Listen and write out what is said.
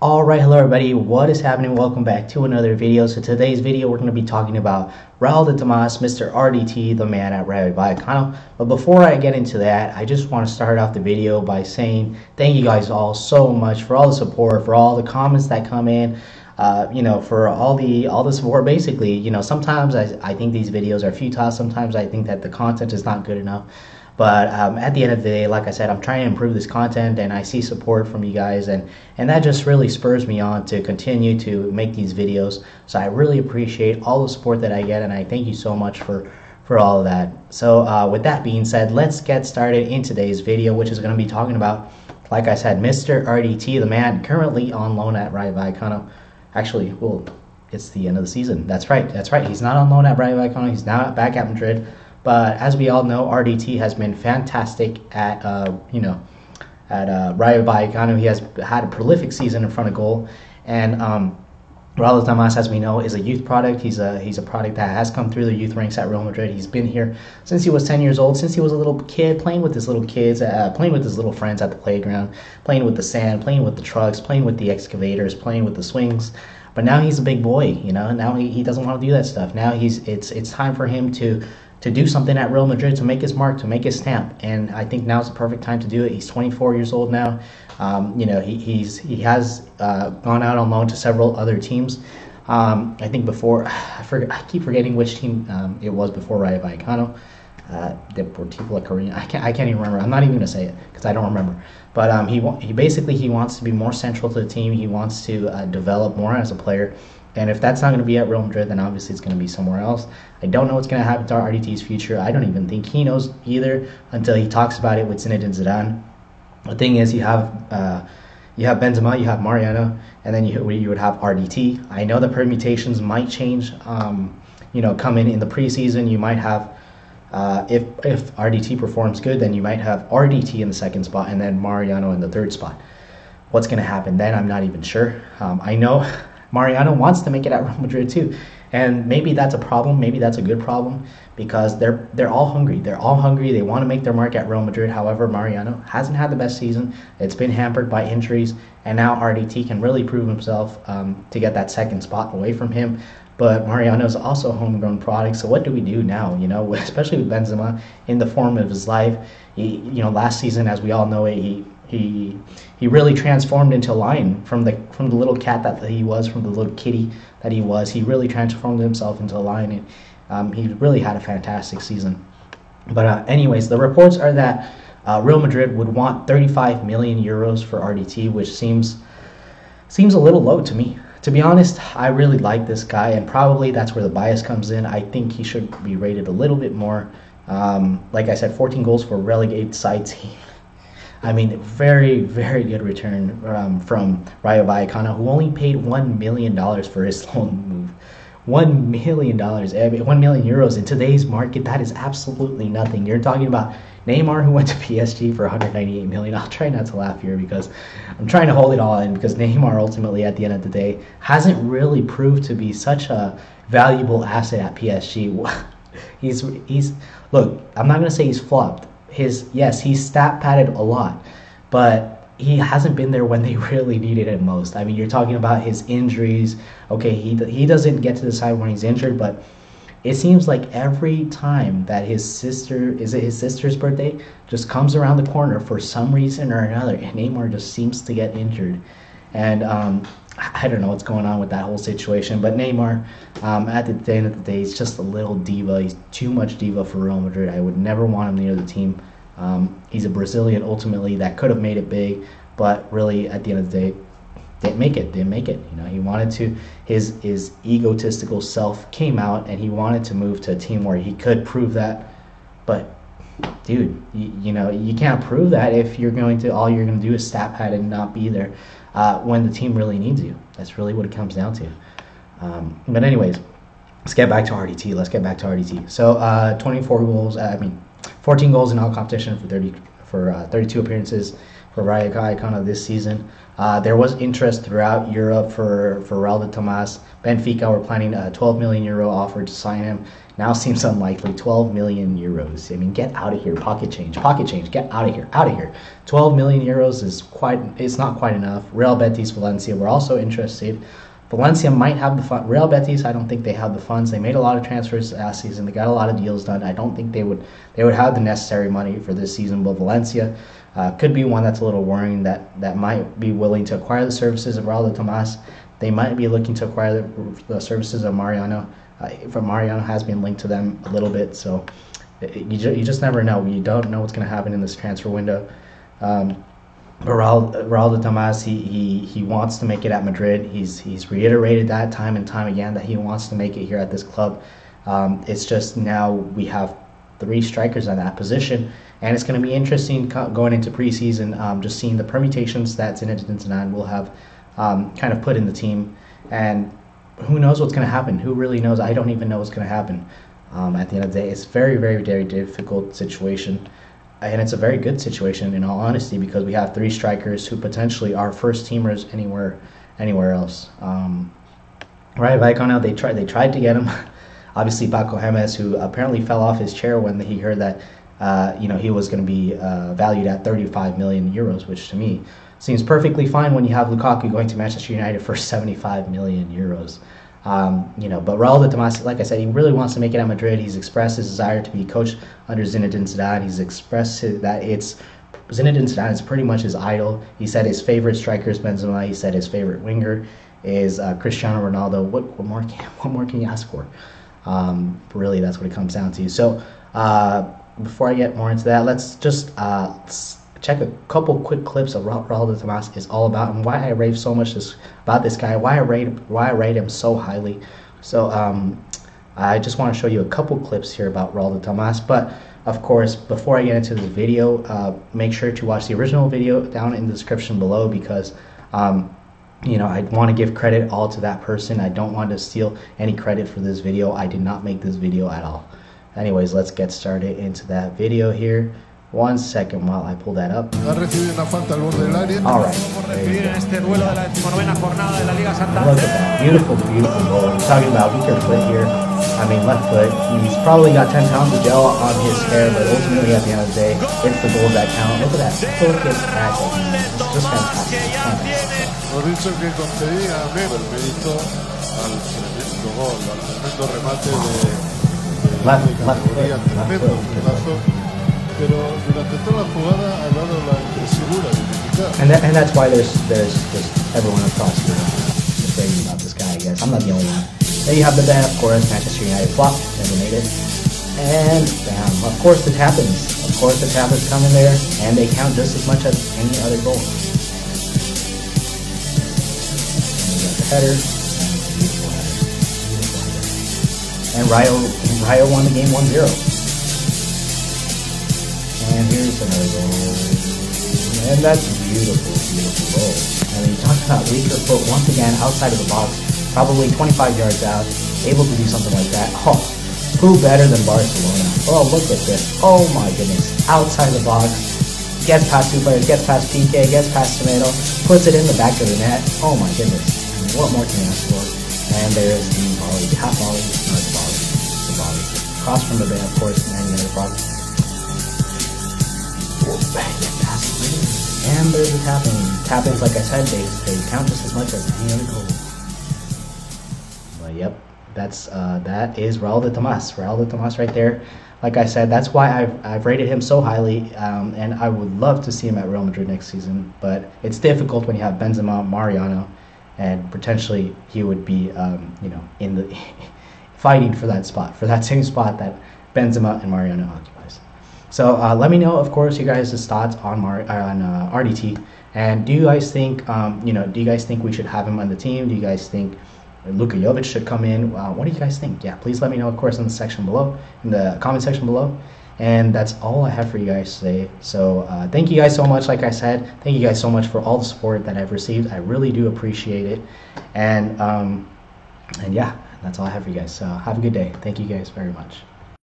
Alright, hello everybody, what is happening? Welcome back to another video. So today's video we're going to be talking about Raul de Tomas, Mr. RDT, the man at Rayo Vallecano. But before I get into that, I just want to start off the video by saying thank you guys all so much for all the support, for all the comments that come in, for all the support. Basically, sometimes I think these videos are futile, sometimes I think that the content is not good enough. But at the end of the day, like I said, I'm trying to improve this content, and I see support from you guys, and that just really spurs me on to continue to make these videos. So I really appreciate all the support that I get, and I thank you so much for all of that. So with that being said, let's get started in today's video, which is going to be talking about, like I said, Mr. RDT, the man currently on loan at Rayo Vallecano. Actually, well, it's the end of the season. That's right. He's not on loan at Rayo Vallecano. He's now back at Madrid. But as we all know, RDT has been fantastic at Rayo Vallecano. He has had a prolific season in front of goal, and Raul Tomas, as we know, is a youth product. He's a product that has come through the youth ranks at Real Madrid. He's been here since he was 10 years old, since he was a little kid, playing with his little kids, playing with his little friends at the playground, playing with the sand, playing with the trucks, playing with the excavators, playing with the swings. But now he's a big boy, Now he doesn't want to do that stuff. Now it's time for him to do something at Real Madrid, to make his mark, to make his stamp, and I think now's the perfect time to do it. He's 24 years old now. He has gone out on loan to several other teams. I think before, I keep forgetting which team it was before Rayo Vallecano. Deportivo La Coruña. I can't even remember. I'm not even gonna say it because I don't remember. But he wants to be more central to the team. He wants to develop more as a player. And if that's not going to be at Real Madrid, then obviously it's going to be somewhere else. I don't know what's going to happen to RDT's future. I don't even think he knows either until he talks about it with Zinedine Zidane. The thing is, you have Benzema, you have Mariano, and then you would have RDT. I know the permutations might change. Coming in the preseason, you might have if RDT performs good, then you might have RDT in the second spot and then Mariano in the third spot. What's going to happen then? I'm not even sure. I know Mariano wants to make it at Real Madrid too, and maybe that's a problem. Maybe that's a good problem because they're all hungry. They're all hungry. They want to make their mark at Real Madrid. However, Mariano hasn't had the best season. It's been hampered by injuries, and now RDT can really prove himself to get that second spot away from him. But Mariano is also a homegrown product. So what do we do now? Especially with Benzema in the form of his life. Last season, as we all know, he really transformed into a lion from the little cat that he was, from the little kitty that he was. He really transformed himself into a lion, and he really had a fantastic season. But anyways, the reports are that Real Madrid would want 35 million euros for RDT, which seems a little low to me. To be honest, I really like this guy, and probably that's where the bias comes in. I think he should be rated a little bit more. Like I said, 14 goals for a relegated side team. I mean, very, very good return from Rayo Vallecano, who only paid $1 million for his loan move. $1 million, 1 million euros in today's market, that is absolutely nothing. You're talking about Neymar, who went to PSG for 198 million. I'll try not to laugh here because I'm trying to hold it all in, because Neymar ultimately, at the end of the day, hasn't really proved to be such a valuable asset at PSG. He's look, I'm not going to say he's flopped. He's stat padded a lot, but he hasn't been there when they really needed it most. I mean, you're talking about his injuries. Okay, he doesn't get to decide when he's injured, but it seems like every time that his sister's birthday just comes around the corner for some reason or another, and Neymar just seems to get injured. And I don't know what's going on with that whole situation, but Neymar, at the end of the day, he's just a little diva. He's too much diva for Real Madrid. I would never want him near the team. He's a Brazilian, ultimately, that could have made it big, but really, at the end of the day, didn't make it. He wanted to, his egotistical self came out, and he wanted to move to a team where he could prove that. But dude, you can't prove that if all you're going to do is stat pad and not be there when the team really needs you. That's really what it comes down to. But anyways, let's get back to RDT. So 14 goals in all competition for 32 appearances, for Rayo Vallecano this season. There was interest throughout Europe for Raul de Tomas. Benfica were planning a 12 million euro offer to sign him. Now seems unlikely. 12 million euros. I mean, get out of here. Pocket change. Get out of here. 12 million euros it's not quite enough. Real Betis, Valencia were also interested. Valencia might have the fund. Real Betis, I don't think they have the funds. They made a lot of transfers last season. They got a lot of deals done. I don't think they would have the necessary money for this season. But Valencia could be one that's a little worrying, that might be willing to acquire the services of Raul de Tomas. They might be looking to acquire the services of Mariano. Mariano has been linked to them a little bit, so you just never know. You don't know what's going to happen in this transfer window. Raul de Tomas, he wants to make it at Madrid. He's reiterated that time and time again that he wants to make it here at this club. It's just now we have 3 strikers on that position, and it's going to be interesting going into preseason, just seeing the permutations that Zinedine Zidane will have kind of put in the team, and who knows what's going to happen. Who really knows? I don't even know what's going to happen. At the end of the day, it's very, very, very difficult situation. And it's a very good situation, in all honesty, because we have 3 strikers who potentially are first teamers anywhere else. Rayo Vallecano, they tried to get him. Obviously, Paco Gemes, who apparently fell off his chair when he heard that he was going to be valued at 35 million euros, which to me seems perfectly fine when you have Lukaku going to Manchester United for 75 million euros. But Raul de Tomas, like I said, he really wants to make it at Madrid. He's expressed his desire to be coached under Zinedine Zidane. He's expressed that Zinedine Zidane is pretty much his idol. He said his favorite striker is Benzema. He said his favorite winger is Cristiano Ronaldo. What more can you ask for? Really, that's what it comes down to. So before I get more into that, let's just check a couple quick clips of Raul de Tomas is all about, and why I rave so much about this guy, why I rate him so highly. So I just want to show you a couple clips here about Raul de Tomas. But of course, before I get into this video, make sure to watch the original video down in the description below, because I want to give credit all to that person. I don't want to steal any credit for this video. I did not make this video at all. Anyways, let's get started into that video here. 1 second while I pull that up. All right. Look at that. Beautiful goal. I'm talking about weaker foot here. I mean, left foot. He's probably got 10 pounds of gel on his hair, but ultimately at the end of the day, it's the goals that count. Look at that. Foot gets back. It's just fantastic. Ho visto che concedía a me el mérito al tremendo gol, al tremendo remate de categoría, pero durante toda la jugada ha dado la impresura de criticar. And that's why there's just everyone across Europe just raving about this guy, I guess. I'm not the only one. Then you have the ban, of course, Manchester United flop, never made it. And bam, of course it happens. Of course it happens coming there, and they count just as much as any other goal. And we got the header, and beautiful header. And Rayo won the game 1-0. And here's another goal. And that's a beautiful goal. I mean, talk about weaker foot once again outside of the box, probably 25 yards out, able to do something like that. Oh, who better than Barcelona? Oh, look at this. Oh my goodness. Outside the box, gets past 2 players, gets past PK, gets past Tomato, puts it in the back of the net. Oh my goodness. I mean, what more can you ask for? And there's the volley, half volley, not the volley. The volley. Cross from the bay, of course, and the other problem. And there's the tapping. Tappings, like I said, they count just as much as any other goal. But yep, that is Raul de Tomas. Raul de Tomas right there. Like I said, that's why I've rated him so highly, and I would love to see him at Real Madrid next season. But it's difficult when you have Benzema, Mariano, and potentially he would be, in the fighting for that spot, for that same spot that Benzema and Mariano occupies. So let me know, of course, you guys' thoughts on RDT, and do you guys think, do you guys think we should have him on the team? Do you guys think Luka Jovic should come in? What do you guys think? Yeah, please let me know, of course, in the section below, in the comment section below. And that's all I have for you guys today. So thank you guys so much. Like I said, thank you guys so much for all the support that I've received. I really do appreciate it. And yeah, that's all I have for you guys. So have a good day. Thank you guys very much.